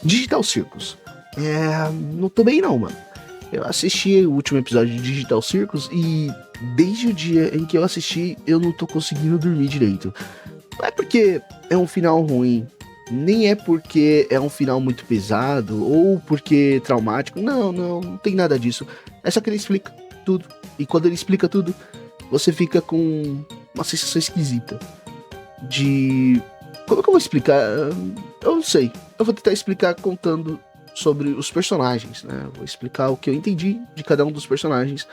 Digital Circus. Não tô bem não, mano. Eu assisti o último episódio de Digital Circus e desde o dia em que eu assisti, eu não tô conseguindo dormir direito. Não é porque é um final ruim, nem é porque é um final muito pesado ou porque traumático. Não tem nada disso. É só que ele explica tudo. E quando ele explica tudo, você fica com uma sensação esquisita de... Como é que eu vou explicar? Eu não sei. Eu vou tentar explicar contando sobre os personagens, né? Vou explicar o que eu entendi de cada um dos personagens.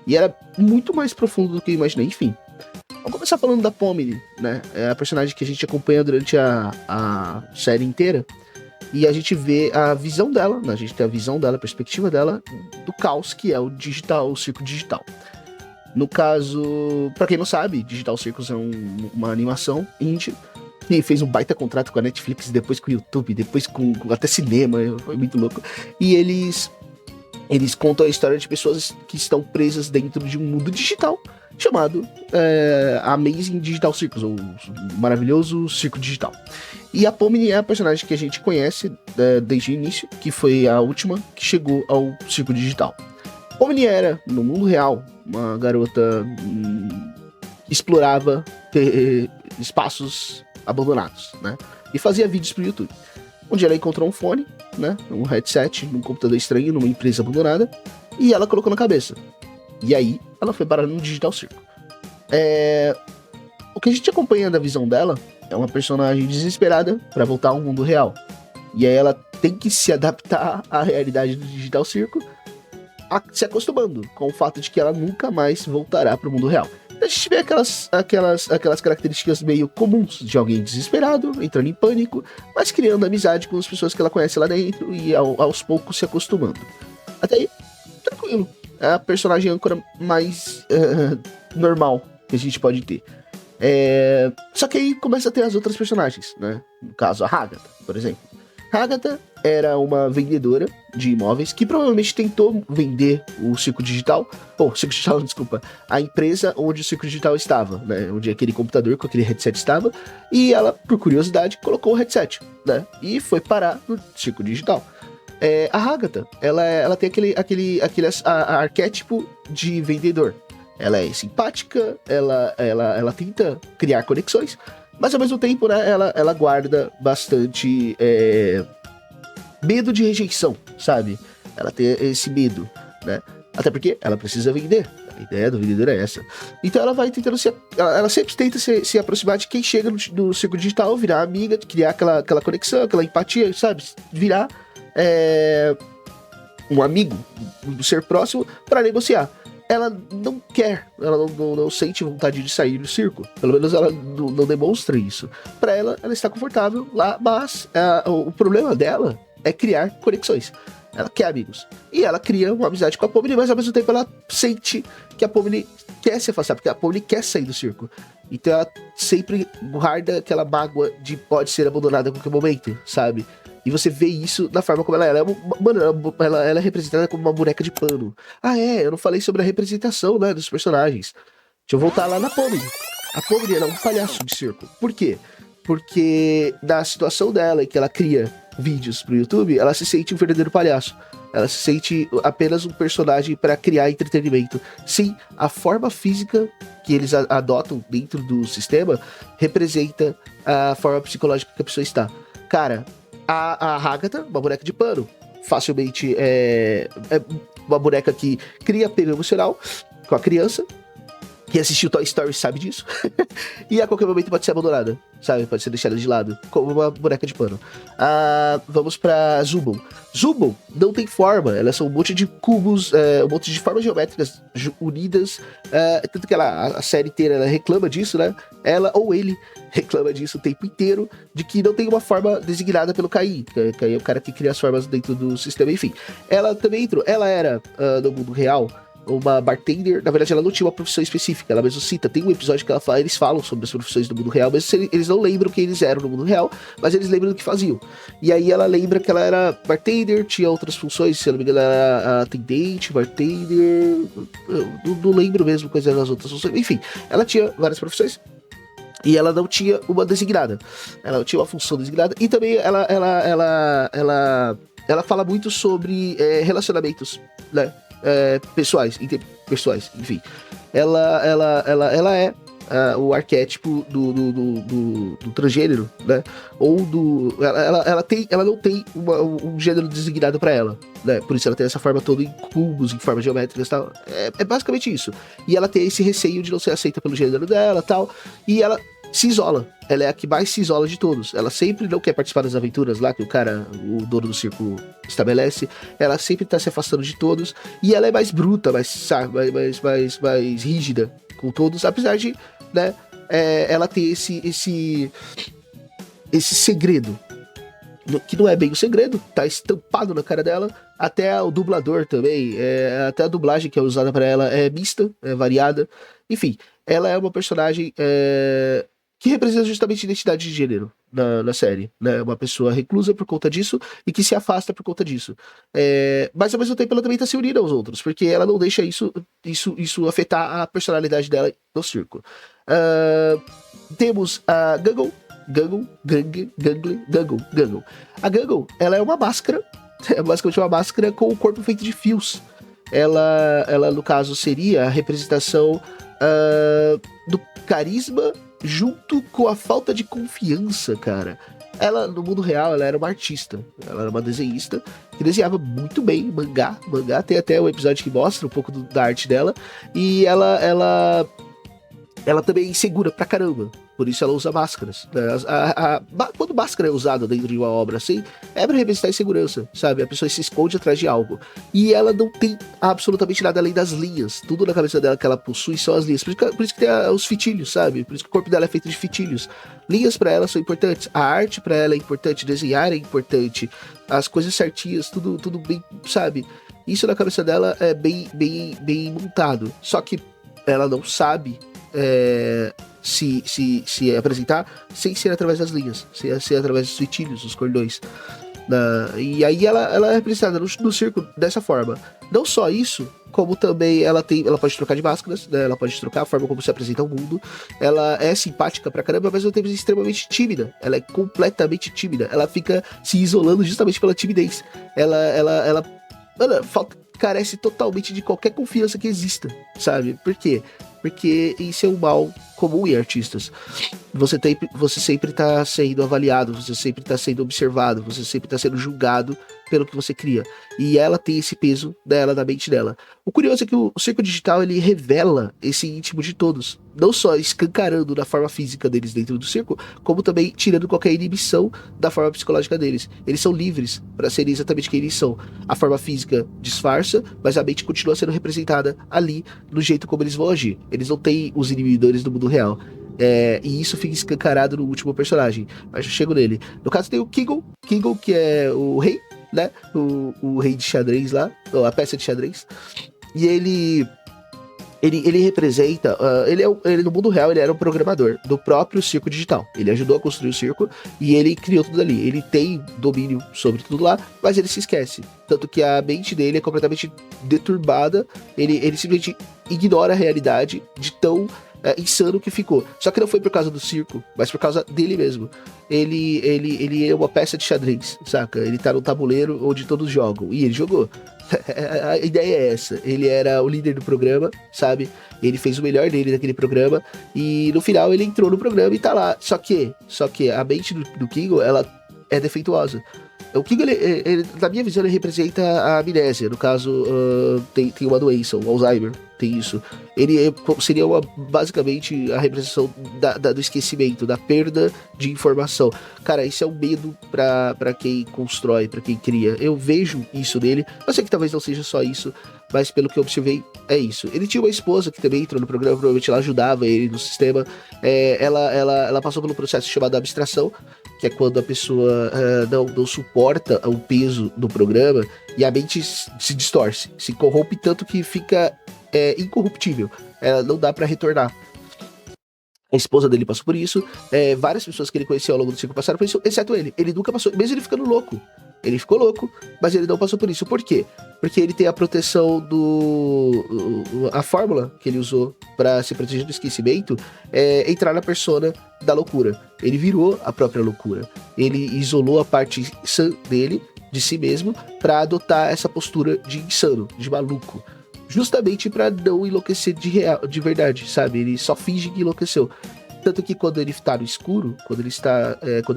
E era muito mais profundo do que eu imaginei. Enfim, vamos começar falando da Pomni, né? É a personagem que a gente acompanha durante a série inteira. E a gente vê a visão dela, né? A gente tem a visão dela, a perspectiva dela, do caos que é o digital, o circo digital. No caso, pra quem não sabe, Digital Circus é uma animação indie que fez um baita contrato com a Netflix, depois com o YouTube, depois com até cinema, foi muito louco. E eles contam a história de pessoas que estão presas dentro de um mundo digital chamado Amazing Digital Circus, ou Maravilhoso Circo Digital. E a Pomni é a personagem que a gente conhece desde o início, que foi a última que chegou ao circo digital. Pomni era, no mundo real, uma garota que explorava espaços abandonados, né? E fazia vídeos pro YouTube. Um dia ela encontrou um fone, né? Um headset num computador estranho, numa empresa abandonada, e ela colocou na cabeça. E aí, ela foi parar no Digital Circo. O que a gente acompanha da visão dela é uma personagem desesperada para voltar ao mundo real. E aí ela tem que se adaptar à realidade do Digital Circo, se acostumando com o fato de que ela nunca mais voltará para o mundo real. A gente vê aquelas características meio comuns de alguém desesperado, entrando em pânico, mas criando amizade com as pessoas que ela conhece lá dentro e aos poucos se acostumando. Até aí, tranquilo. É a personagem âncora mais normal que a gente pode ter. Só que aí começa a ter as outras personagens, né? No caso, a Hagatha, por exemplo. Hagatha era uma vendedora de imóveis que provavelmente tentou vender o circo digital. Circo digital, desculpa. A empresa onde o circo digital estava, né? Onde aquele computador com aquele headset estava. E ela, por curiosidade, colocou o headset, né? E foi parar no circo digital. A Hagatha, ela tem aquele arquétipo de vendedor. Ela é simpática, ela tenta criar conexões, mas ao mesmo tempo, né, ela guarda bastante medo de rejeição, sabe? Ela tem esse medo, né? Até porque ela precisa vender. A ideia do vendedor é essa. Então ela vai tentando ela sempre tenta se aproximar de quem chega no circo digital, virar amiga, criar aquela conexão, aquela empatia, sabe? Virar um amigo, um ser próximo para negociar. Ela não quer, ela não sente vontade de sair do circo. Pelo menos ela não demonstra isso. Para ela está confortável lá, mas o problema dela é criar conexões. Ela quer amigos. E ela cria uma amizade com a Pomni, mas ao mesmo tempo ela sente que a Pomni quer se afastar, porque a Pomni quer sair do circo. Então ela sempre guarda aquela mágoa de pode ser abandonada a qualquer momento, sabe? E você vê isso na forma como ela é. Ela é representada como uma boneca de pano. Eu não falei sobre a representação, né, dos personagens. Deixa eu voltar lá na Pomni. A Pomni é um palhaço de circo. Por quê? Porque na situação dela, em que ela cria vídeos pro YouTube, ela se sente um verdadeiro palhaço. Ela se sente apenas um personagem para criar entretenimento. Sim, a forma física que eles adotam dentro do sistema representa a forma psicológica que a pessoa está. Cara, a Hagatha, uma boneca de pano, facilmente é uma boneca que cria apego emocional com a criança. Quem assistiu Toy Story sabe disso. E a qualquer momento pode ser abandonada, sabe? Pode ser deixada de lado, como uma boneca de pano. Vamos pra Zubul. Zubul não tem forma, elas são um monte de cubos, um monte de formas geométricas unidas. Tanto que a série inteira ela reclama disso, né? Ela ou ele reclama disso o tempo inteiro, de que não tem uma forma designada pelo Kai. Kai é o cara que cria as formas dentro do sistema, enfim. Ela também entrou, ela era, no mundo real, uma bartender. Na verdade ela não tinha uma profissão específica, ela mesmo cita, tem um episódio que eles falam sobre as profissões do mundo real, mas eles não lembram quem eles eram no mundo real, mas eles lembram do que faziam. E aí ela lembra que ela era bartender, tinha outras funções, se eu não me engano ela era atendente, bartender, eu não lembro mesmo quais eram as outras funções, enfim, ela tinha várias profissões. E ela não tinha uma designada. Ela não tinha uma função designada. E também ela fala muito sobre relacionamentos, né? Pessoais, interpessoais, enfim. Ela é o arquétipo do transgênero, né? Ou do. Ela não tem um gênero designado pra ela, né? Por isso ela tem essa forma toda em cubos, em formas geométricas e tal. É basicamente isso. E ela tem esse receio de não ser aceita pelo gênero dela e tal. E ela se isola. Ela é a que mais se isola de todos. Ela sempre não quer participar das aventuras lá que o dono do circo estabelece. Ela sempre tá se afastando de todos. E ela é mais bruta, mais rígida com todos, apesar de, né, ela ter esse segredo, que não é bem o segredo, tá estampado na cara dela. Até o dublador também, até a dublagem que é usada para ela é mista, é variada. Enfim, ela é uma personagem que representa justamente a identidade de gênero na série, né? Uma pessoa reclusa por conta disso e que se afasta por conta disso. Mas ao mesmo tempo ela também tá se unindo aos outros, porque ela não deixa isso afetar a personalidade dela no circo. Temos a Gangle. A Gangle, ela é uma máscara, é basicamente uma máscara com o corpo feito de fios. Ela no caso, seria a representação do carisma junto com a falta de confiança, cara. Ela, no mundo real, ela era uma artista. Ela era uma desenhista que desenhava muito bem mangá. Tem até um episódio que mostra um pouco da arte dela. E ela também é insegura pra caramba. Por isso ela usa máscaras. Né? Quando máscara é usada dentro de uma obra assim, é pra representar insegurança, sabe? A pessoa se esconde atrás de algo. E ela não tem absolutamente nada além das linhas. Tudo na cabeça dela que ela possui são as linhas. Por isso que tem os fitilhos, sabe? Por isso que o corpo dela é feito de fitilhos. Linhas pra ela são importantes. A arte pra ela é importante. Desenhar é importante. As coisas certinhas, tudo bem, sabe? Isso na cabeça dela é bem montado. Só que ela não sabe se apresentar sem ser através das linhas, sem ser através dos fitilhos, dos cordões. E aí ela é representada no circo dessa forma. Não só isso, como também ela pode trocar de máscaras, né? Ela pode trocar a forma como se apresenta ao mundo. Ela é simpática pra caramba, mas ao mesmo tempo é extremamente tímida. Ela é completamente tímida. Ela fica se isolando justamente pela timidez. Ela carece totalmente de qualquer confiança que exista, sabe? Por quê? Porque isso é um mal comum em artistas. Você sempre tá sendo avaliado, você sempre tá sendo observado, você sempre tá sendo julgado pelo que você cria. E ela tem esse peso dela na mente dela. O curioso é que o circo digital, ele revela esse íntimo de todos. Não só escancarando da forma física deles dentro do circo, como também tirando qualquer inibição da forma psicológica deles. Eles são livres para serem exatamente quem eles são. A forma física disfarça, mas a mente continua sendo representada ali, no jeito como eles vão agir. Eles não têm os inibidores do mundo real. E isso fica escancarado no último personagem. Mas eu chego nele. No caso tem o Kingle, que é o rei, né? O rei de xadrez lá, ou a peça de xadrez. E ele representa, ele no mundo real ele era um programador do próprio circo digital. Ele ajudou a construir o circo e ele criou tudo ali. Ele tem domínio sobre tudo lá, mas ele se esquece. Tanto que a mente dele é completamente deturbada. Ele simplesmente ignora a realidade de tão insano que ficou. Só que não foi por causa do circo, mas por causa dele mesmo. Ele é uma peça de xadrez, saca? Ele tá no tabuleiro onde todos jogam. E ele jogou. A ideia é essa. Ele era o líder do programa, sabe? Ele fez o melhor dele naquele programa. E no final ele entrou no programa e tá lá. Só que a mente do Kingle, ela é defeituosa. O Kingle, na minha visão, ele representa a amnésia. No caso, tem uma doença, o Alzheimer. Tem isso. Ele seria basicamente a representação do esquecimento, da perda de informação. Cara, isso é um medo pra quem constrói, pra quem cria. Eu vejo isso nele. Eu sei que talvez não seja só isso, mas pelo que eu observei, é isso. Ele tinha uma esposa que também entrou no programa, provavelmente ela ajudava ele no sistema. Ela passou pelo processo chamado abstração, que é quando a pessoa não suporta o peso do programa e a mente se distorce, se corrompe tanto que fica incorruptível. Não dá pra retornar. A esposa dele passou por isso, várias pessoas que ele conheceu ao longo do circo passaram por isso, exceto ele. Ele nunca passou, mesmo ele ficando louco. Ele ficou louco, mas ele não passou por isso. Por quê? porque ele tem a proteção a fórmula que ele usou pra se proteger do esquecimento é entrar na persona da loucura. Ele virou a própria loucura. Ele isolou a parte sã dele, de si mesmo, pra adotar essa postura de insano, de maluco. Justamente pra não enlouquecer de verdade, sabe? Ele só finge que enlouqueceu. Tanto que quando ele tá no escuro, quando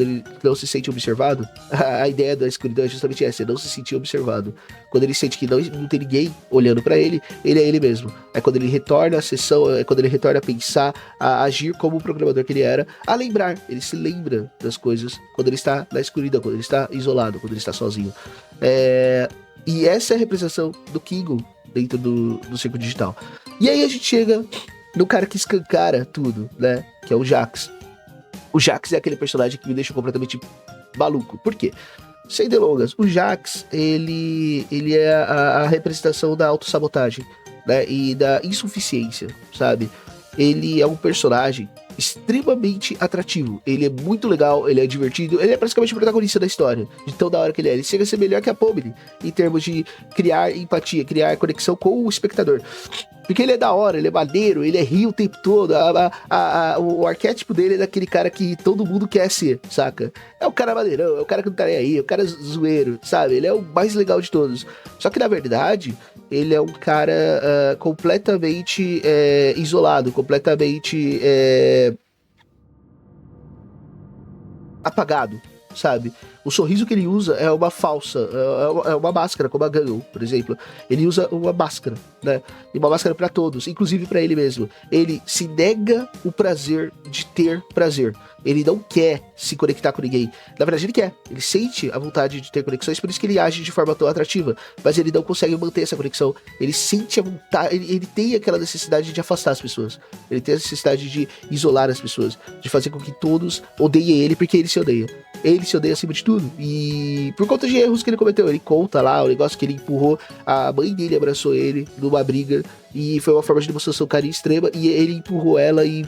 ele não se sente observado, a ideia da escuridão é justamente essa, é não se sentir observado. Quando ele sente que não tem ninguém olhando pra ele, ele é ele mesmo. É quando ele retorna à sessão, é quando ele retorna a pensar, a agir como o programador que ele era, a lembrar. Ele se lembra das coisas quando ele está na escuridão, quando ele está isolado, quando ele está sozinho. E essa é a representação do Kingo dentro do circo digital. E aí a gente chega no cara que escancara tudo, né? Que é o Jax. O Jax é aquele personagem que me deixa completamente maluco. Por quê? Sem delongas, o Jax, ele é a representação da autossabotagem, né? E da insuficiência, sabe? Ele é um personagem extremamente atrativo. Ele é muito legal, ele é divertido, ele é praticamente o protagonista da história, de tão da hora que ele é. Ele chega a ser melhor que a Pomni, em termos de criar empatia, criar conexão com o espectador. Porque ele é da hora, ele é maneiro, ele é rio o tempo todo. O arquétipo dele é daquele cara que todo mundo quer ser, saca? É o cara maneirão, é o cara que não tá nem aí, é o cara zoeiro, sabe? Ele é o mais legal de todos. Só que, na verdade, ele é um cara completamente isolado, completamente apagado, sabe? O sorriso que ele usa é uma falsa, é uma máscara, como a Gangle, por exemplo. Ele usa uma máscara, né? E uma máscara pra todos, inclusive pra ele mesmo. Ele se nega o prazer de ter prazer. Ele não quer se conectar com ninguém. Na verdade, ele quer. Ele sente a vontade de ter conexões, por isso que ele age de forma tão atrativa. Mas ele não consegue manter essa conexão. Ele sente a vontade, ele tem aquela necessidade de afastar as pessoas. Ele tem a necessidade de isolar as pessoas, de fazer com que todos odeiem ele, porque ele se odeia. Ele se odeia acima de tudo. E por conta de erros que ele cometeu, ele conta lá o negócio que ele empurrou, a mãe dele abraçou ele numa briga, e foi uma forma de demonstração de carinho extrema, e ele empurrou ela e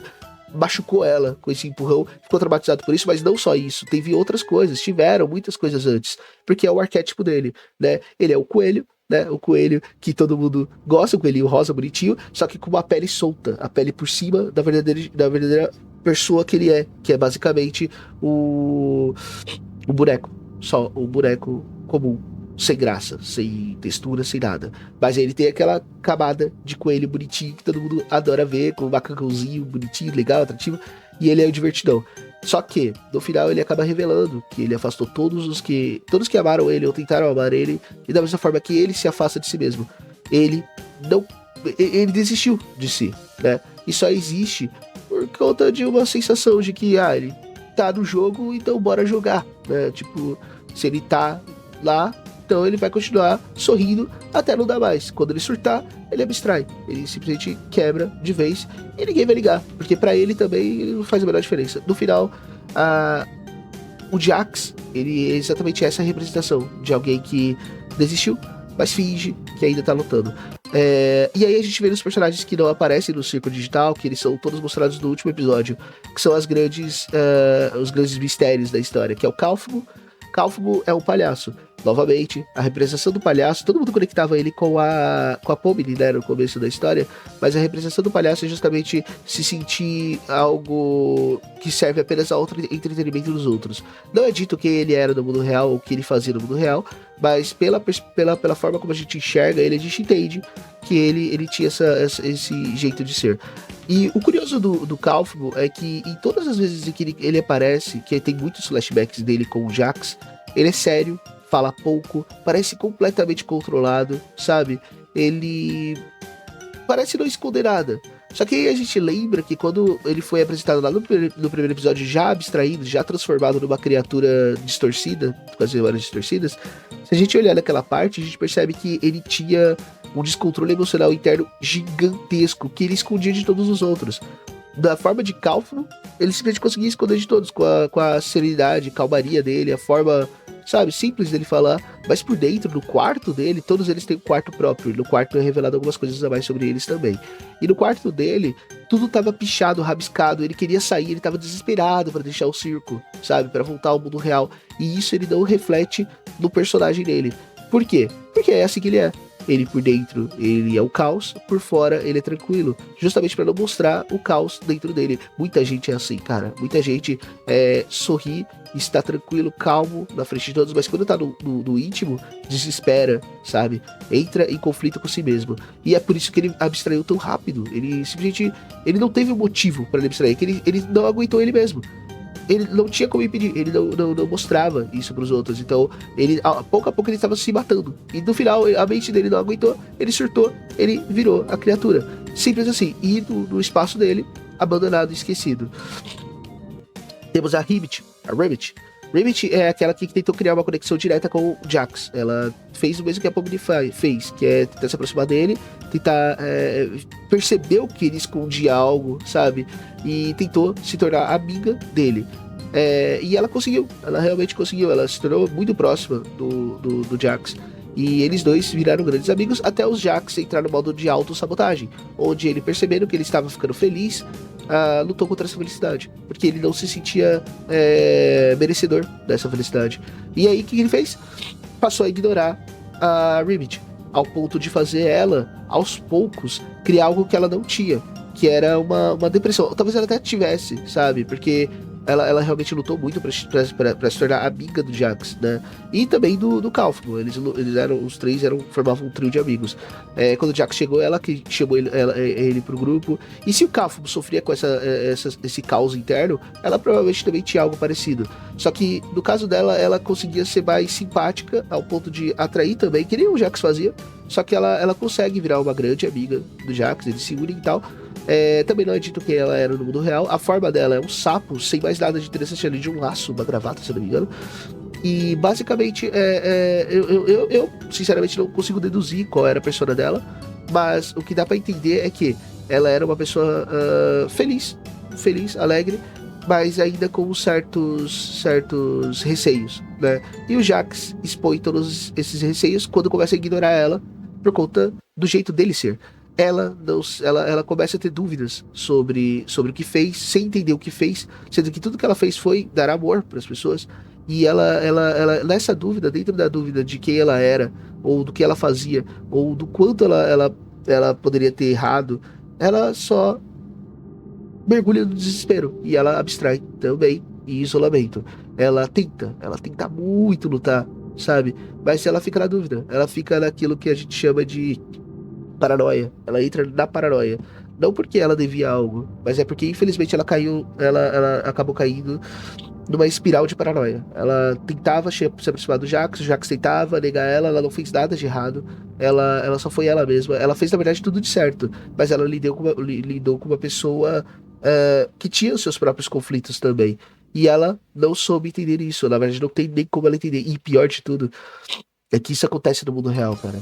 machucou ela com esse empurrão, ficou traumatizado por isso, mas não só isso, teve outras coisas, tiveram muitas coisas antes, porque é o arquétipo dele, né? Ele é o coelho, né? O coelho que todo mundo gosta, o coelhinho rosa bonitinho, só que com uma pele solta, a pele por cima da verdadeira pessoa que ele é, que é basicamente o boneco, só o boneco comum, sem graça, sem textura, sem nada. Mas ele tem aquela camada de coelho bonitinho que todo mundo adora ver, com um macacãozinho bonitinho, legal, atrativo, e ele é o divertidão. Só que, no final, ele acaba revelando que ele afastou todos que amaram ele ou tentaram amar ele, e da mesma forma que ele se afasta de si mesmo. Ele desistiu de si, né? E só existe por conta de uma sensação de que, ele tá no jogo, então bora jogar, né? Tipo, se ele tá lá, então ele vai continuar sorrindo até não dar mais. Quando ele surtar, ele abstrai. Ele simplesmente quebra de vez e ninguém vai ligar, porque pra ele também não faz a menor diferença. No final, o Jax, ele é exatamente essa representação de alguém que desistiu, mas finge que ainda tá lutando. E aí a gente vê os personagens que não aparecem no Circo Digital, que eles são todos mostrados no último episódio, que são os grandes mistérios da história, que é o Calfugo. Calfugo é um palhaço. Novamente, a representação do palhaço, todo mundo conectava ele com a Pomni, né, no começo da história, mas a representação do palhaço é justamente se sentir algo que serve apenas ao entretenimento dos outros. Não é dito quem ele era no mundo real ou o que ele fazia no mundo real, mas pela forma como a gente enxerga ele, a gente entende que ele tinha esse jeito de ser. E o curioso do Calfugo é que em todas as vezes em que ele aparece, que tem muitos flashbacks dele com o Jax, ele é sério, fala pouco, parece completamente controlado, sabe? Ele parece não esconder nada. Só que aí a gente lembra que quando ele foi apresentado lá no primeiro episódio, já abstraído, já transformado numa criatura distorcida, com as memórias distorcidas, se a gente olhar naquela parte, a gente percebe que ele tinha um descontrole emocional interno gigantesco, que ele escondia de todos os outros. Da forma de Calfugo, ele simplesmente conseguia esconder de todos, com a serenidade, calmaria dele, a forma, sabe, simples dele falar, mas por dentro, no quarto dele, todos eles têm um quarto próprio, e no quarto é revelado algumas coisas a mais sobre eles também. E no quarto dele, tudo tava pichado, rabiscado, ele queria sair, ele tava desesperado pra deixar o circo, sabe, pra voltar ao mundo real, e isso ele não reflete no personagem dele. Por quê? Porque é assim que ele é. Ele por dentro, ele é o caos, por fora ele é tranquilo, justamente para não mostrar o caos dentro dele. Muita gente é assim, cara. Muita gente sorri, está tranquilo, calmo na frente de todos, mas quando tá no íntimo, desespera, sabe? Entra em conflito com si mesmo. E é por isso que ele abstraiu tão rápido. Ele simplesmente, ele não teve um motivo para ele abstrair, que ele não aguentou ele mesmo. Ele não tinha como impedir, ele não mostrava isso pros outros. Então, ele, pouco a pouco, ele estava se matando. E no final, a mente dele não aguentou, ele surtou, ele virou a criatura. Simples assim. E no espaço dele, abandonado e esquecido. Temos a Ribbit. Ribbit é aquela que tentou criar uma conexão direta com o Jax. Ela fez o mesmo que a Pomni fez, que é tentar se aproximar dele, tentar perceber o que ele escondia algo, sabe? E tentou se tornar amiga dele. E ela conseguiu, ela realmente conseguiu, ela se tornou muito próxima do Jax. E eles dois viraram grandes amigos até os Jax entrar no modo de autossabotagem, onde ele, percebendo que ele estava ficando feliz, lutou contra essa felicidade, porque ele não se sentia merecedor dessa felicidade. E aí o que ele fez? Passou a ignorar a Ribbit, ao ponto de fazer ela, aos poucos, criar algo que ela não tinha, que era uma depressão. Talvez ela até tivesse, sabe? Porque ela realmente lutou muito pra se tornar amiga do Jax, né? E também do Kaufman. Eles eram, os três formavam um trio de amigos. Quando o Jax chegou, ela que chamou ele pro grupo. E se o Kaufman sofria com esse caos interno, ela provavelmente também tinha algo parecido. Só que, no caso dela, ela conseguia ser mais simpática, ao ponto de atrair também, que nem o Jax fazia. Só que ela consegue virar uma grande amiga do Jax, eles se unem e tal. Também não é dito que ela era no mundo real. A forma dela é um sapo, sem mais nada de interessante ali, de um laço, uma gravata, se eu não me engano. E basicamente, eu sinceramente não consigo deduzir qual era a persona dela, mas o que dá pra entender é que ela era uma pessoa feliz, alegre, mas ainda com certos receios, né? E o Jax expõe todos esses receios quando começa a ignorar ela por conta do jeito dele ser. Ela começa a ter dúvidas sobre o que fez, sem entender o que fez, sendo que tudo que ela fez foi dar amor para as pessoas. E ela, nessa dúvida, dentro da dúvida de quem ela era, ou do que ela fazia, ou do quanto ela poderia ter errado, ela só mergulha no desespero e ela abstrai também em isolamento. Ela tenta muito lutar, sabe? Mas ela fica na dúvida, ela fica naquilo que a gente chama de paranoia. Ela entra na paranoia. Não porque ela devia algo, mas é porque infelizmente ela acabou caindo numa espiral de paranoia. Ela tentava se aproximar do Jax, o Jax tentava negar ela não fez nada de errado, ela só foi ela mesma. Ela fez, na verdade, tudo de certo, mas ela lidou com uma pessoa que tinha os seus próprios conflitos também. E ela não soube entender isso. Na verdade, não tem nem como ela entender. E pior de tudo, é que isso acontece no mundo real, cara.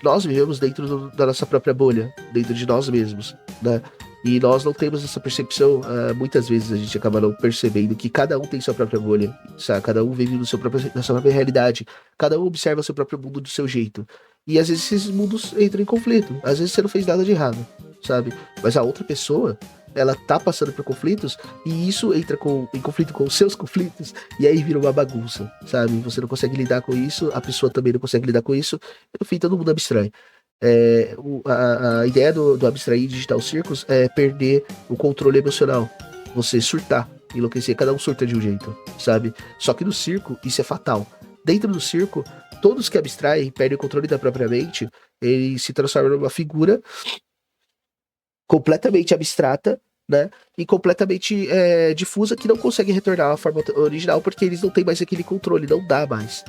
Nós vivemos dentro da nossa própria bolha, dentro de nós mesmos, né? E nós não temos essa percepção. Muitas vezes a gente acaba não percebendo que cada um tem sua própria bolha, sabe? Cada um vive na sua própria realidade. Cada um observa seu próprio mundo do seu jeito. E às vezes esses mundos entram em conflito. Às vezes você não fez nada de errado, sabe? Mas a outra pessoa, ela tá passando por conflitos e isso entra em conflito com os seus conflitos e aí vira uma bagunça, sabe? Você não consegue lidar com isso, a pessoa também não consegue lidar com isso, e no fim todo mundo abstrai. A ideia do abstrair digital circos é perder o controle emocional, você surtar, enlouquecer, cada um surta de um jeito, sabe? Só que no circo isso é fatal. Dentro do circo, todos que abstraem, perdem o controle da própria mente, eles se transformam numa figura completamente abstrata, né? E completamente difusa, que não consegue retornar à forma original, porque eles não têm mais aquele controle, não dá mais.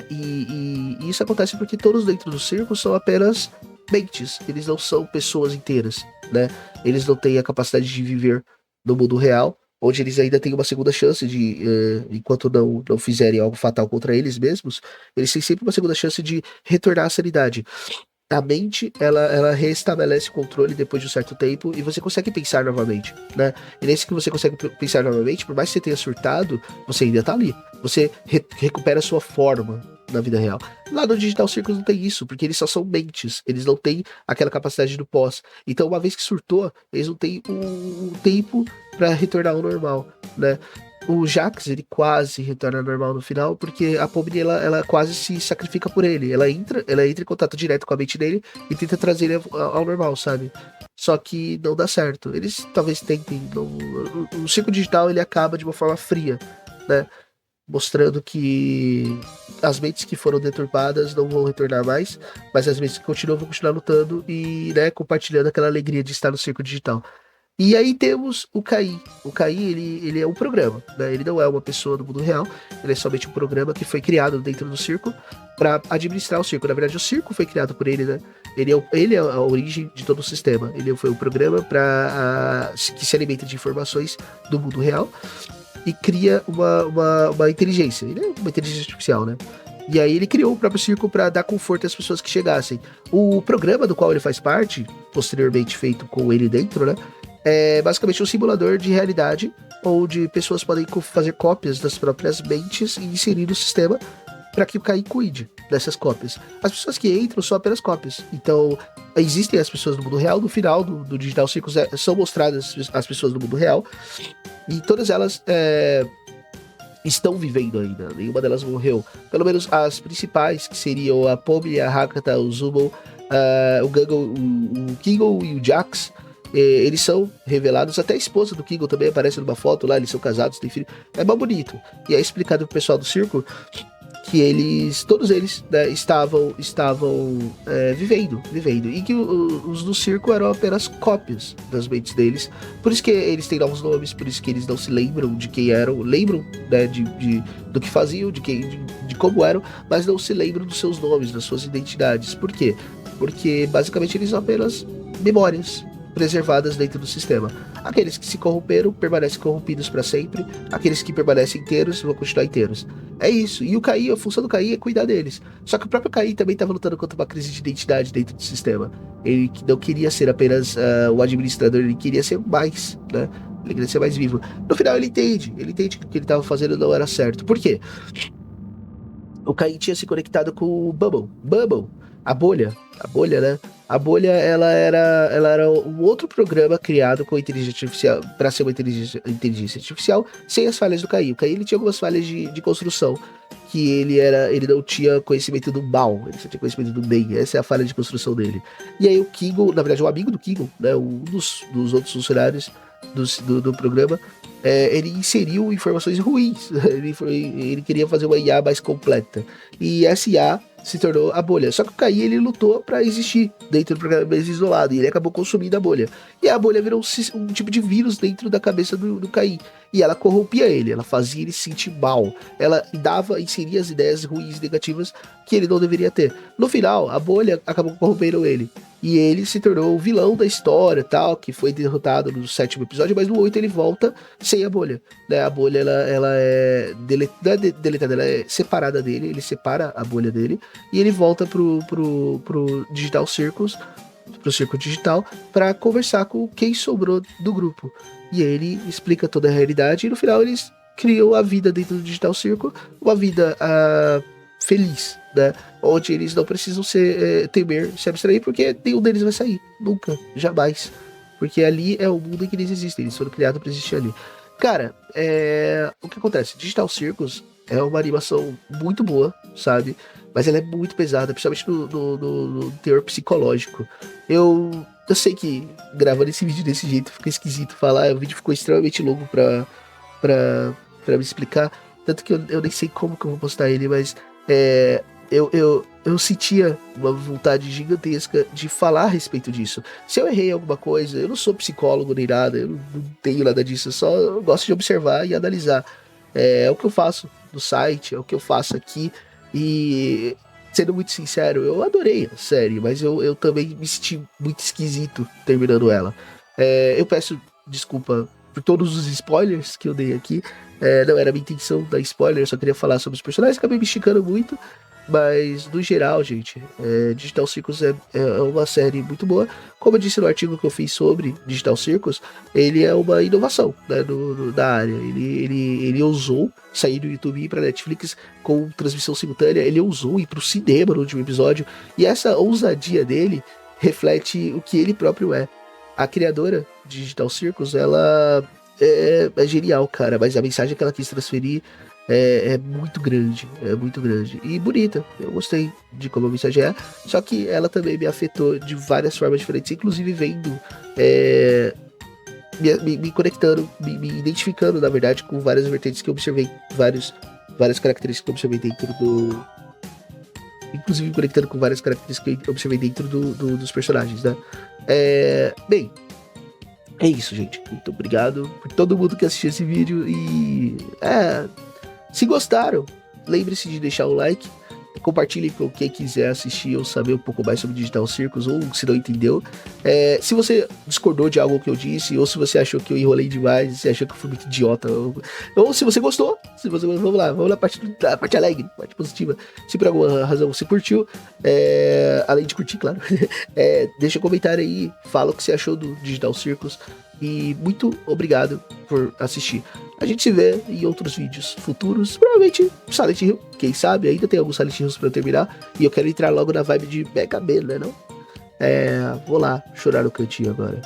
E isso acontece porque todos dentro do circo são apenas mentes, eles não são pessoas inteiras, né? Eles não têm a capacidade de viver no mundo real, onde eles ainda têm uma segunda chance enquanto não fizerem algo fatal contra eles mesmos, eles têm sempre uma segunda chance de retornar à sanidade. A mente, ela reestabelece o controle depois de um certo tempo e você consegue pensar novamente, né? E nesse que você consegue pensar novamente, por mais que você tenha surtado, você ainda tá ali. Você recupera a sua forma na vida real. Lá no Digital Circus não tem isso, porque eles só são mentes, eles não têm aquela capacidade do pós. Então, uma vez que surtou, eles não têm um tempo para retornar ao normal, né? o Jax, ele quase retorna ao normal no final, porque a Pomni, ela quase se sacrifica por ele. Ela entra em contato direto com a mente dele e tenta trazer ele ao normal, sabe? Só que não dá certo. Eles talvez tentem. O Circo Digital, ele acaba de uma forma fria, né? Mostrando que as mentes que foram deturpadas não vão retornar mais, mas as mentes que continuam vão continuar lutando e, né, compartilhando aquela alegria de estar no Circo Digital. E aí temos o Kai. O Kai, ele é um programa, né? Ele não é uma pessoa do mundo real, ele é somente um programa que foi criado dentro do circo para administrar o circo. Na verdade, o circo foi criado por ele, né? Ele é a origem de todo o sistema. Ele foi um programa que se alimenta de informações do mundo real e cria uma inteligência. Ele é uma inteligência artificial, né? E aí ele criou o próprio circo para dar conforto às pessoas que chegassem. O programa do qual ele faz parte, posteriormente feito com ele dentro, né? É basicamente um simulador de realidade onde pessoas podem fazer cópias das próprias mentes e inserir no sistema para que o Kai cuide dessas cópias. As pessoas que entram são apenas cópias. Então, existem as pessoas do mundo real. No final do Digital Circus são mostradas as pessoas do mundo real e todas elas estão vivendo ainda. Nenhuma delas morreu. Pelo menos as principais, que seriam a Pomni, a Hakata, o Zubo, o Gangle, o Kingo e o Jax. Eles são revelados, até a esposa do Kingo também aparece numa foto lá, eles são casados, têm filho, é mal bonito. E é explicado pro pessoal do circo que todos eles, né, estavam vivendo, e que os do circo eram apenas cópias das mentes deles. Por isso que eles têm novos nomes, por isso que eles não se lembram de quem eram, lembram, né, do que faziam, de como eram, mas não se lembram dos seus nomes, das suas identidades. Por quê? Porque basicamente eles são apenas memórias preservadas dentro do sistema. Aqueles que se corromperam permanecem corrompidos para sempre, aqueles que permanecem inteiros vão continuar inteiros. É isso. E o Kai, a função do Kai é cuidar deles. Só que o próprio Kai também estava lutando contra uma crise de identidade dentro do sistema. Ele não queria ser apenas o administrador, ele queria ser mais, né? Ele queria ser mais vivo. No final ele entende que o que ele estava fazendo não era certo. Por quê? O Kai tinha se conectado com o Bubble, a bolha, né? A bolha, ela era um outro programa criado com inteligência artificial, para ser uma inteligência artificial, sem as falhas do Kai. O Kai, ele tinha algumas falhas de construção, que ele não tinha conhecimento do mal, ele só tinha conhecimento do bem. Essa é a falha de construção dele. E aí o Kingo, na verdade, um amigo do Kingo, né, um dos outros funcionários do programa, ele inseriu informações ruins. Ele queria fazer uma IA mais completa. E essa IA se tornou a bolha. Só que o Kai, ele lutou pra existir dentro do programa mais isolado, e ele acabou consumindo a bolha. E a bolha virou um tipo de vírus dentro da cabeça do Kai. E ela corrompia ele, ela fazia ele se sentir mal. Ela inseria as ideias ruins e negativas que ele não deveria ter. No final, a bolha acabou corrompendo ele. E ele se tornou o vilão da história, tal, que foi derrotado no 7º episódio, mas no 8 ele volta sem a bolha. Né? A bolha, ela é deletada, ela é separada dele, ele separa a bolha dele, e ele volta pro Digital Circus, pro Circo Digital, para conversar com quem sobrou do grupo. E ele explica toda a realidade, e no final eles criam a vida dentro do Digital Circo, uma vida feliz, né? Onde eles não precisam temer, se abstrair, porque nenhum deles vai sair, nunca, jamais. Porque ali é o mundo em que eles existem, eles foram criados para existir ali. Cara, o que acontece? Digital Circus é uma animação muito boa, sabe? Mas ela é muito pesada, principalmente no teor psicológico. Eu sei que gravando esse vídeo desse jeito fica esquisito falar, o vídeo ficou extremamente longo pra me explicar, tanto que eu nem sei como que eu vou postar ele, mas eu sentia uma vontade gigantesca de falar a respeito disso. Se eu errei alguma coisa, eu não sou psicólogo nem nada, eu não tenho nada disso, eu gosto de observar e analisar. É o que eu faço no site, é o que eu faço aqui, e sendo muito sincero, eu adorei a série, mas eu também me senti muito esquisito terminando ela. Eu peço desculpa por todos os spoilers que eu dei aqui. Não era a minha intenção dar spoiler, eu só queria falar sobre os personagens, acabei me esticando muito, mas no geral, gente, Digital Circus é uma série muito boa. Como eu disse no artigo que eu fiz sobre Digital Circus, ele é uma inovação, né, da área. Ele ousou sair do YouTube e ir para Netflix com transmissão simultânea, ele ousou ir para o cinema no último episódio, e essa ousadia dele reflete o que ele próprio é. A criadora de Digital Circus, ela é genial, cara, mas a mensagem que ela quis transferir é muito grande, e bonita. Eu gostei de como a mensagem é, só que ela também me afetou de várias formas diferentes, inclusive vendo, me conectando, me identificando, na verdade, com várias vertentes que eu observei, várias características que eu observei dentro do... Inclusive me conectando com várias características que eu observei dentro dos personagens, né? Bem, é isso, gente. Muito obrigado por todo mundo que assistiu esse vídeo e... se gostaram, lembre-se de deixar o like, compartilhe com quem quiser assistir ou saber um pouco mais sobre Digital Circus, ou se não entendeu. Se você discordou de algo que eu disse, ou se você achou que eu enrolei demais, se achou que eu fui muito idiota, ou se você gostou, vamos lá na parte alegre, parte positiva. Se por alguma razão você curtiu, além de curtir, claro, deixa um comentário aí, fala o que você achou do Digital Circus. E muito obrigado por assistir. A gente se vê em outros vídeos futuros. Provavelmente Silent Hill. Quem sabe? Ainda tem alguns Silent Hills pra eu terminar. E eu quero entrar logo na vibe de Mega Man, né? Não? Vou lá chorar no cantinho agora.